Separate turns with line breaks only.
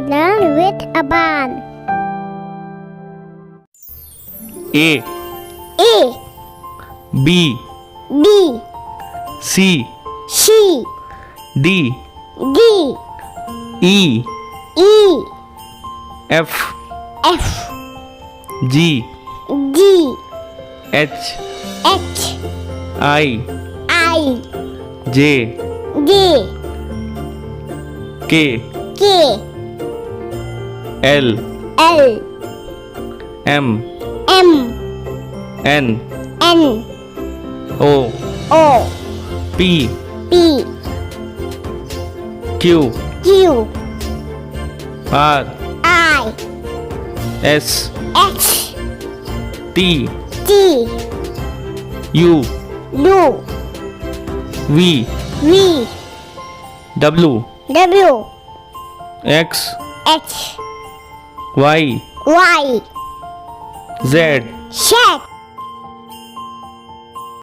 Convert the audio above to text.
Learn with Abaan.
A
A
B
B
C
C
D
D
E
E
F
F
G
G
H
H
I
I
J
J
K
K
L
L
M
M
N
N
O
O
P
P
Q
Q
R
I
S
H
T
T
U
U
V
V
W
W
X
H
Y
Y
Z
Z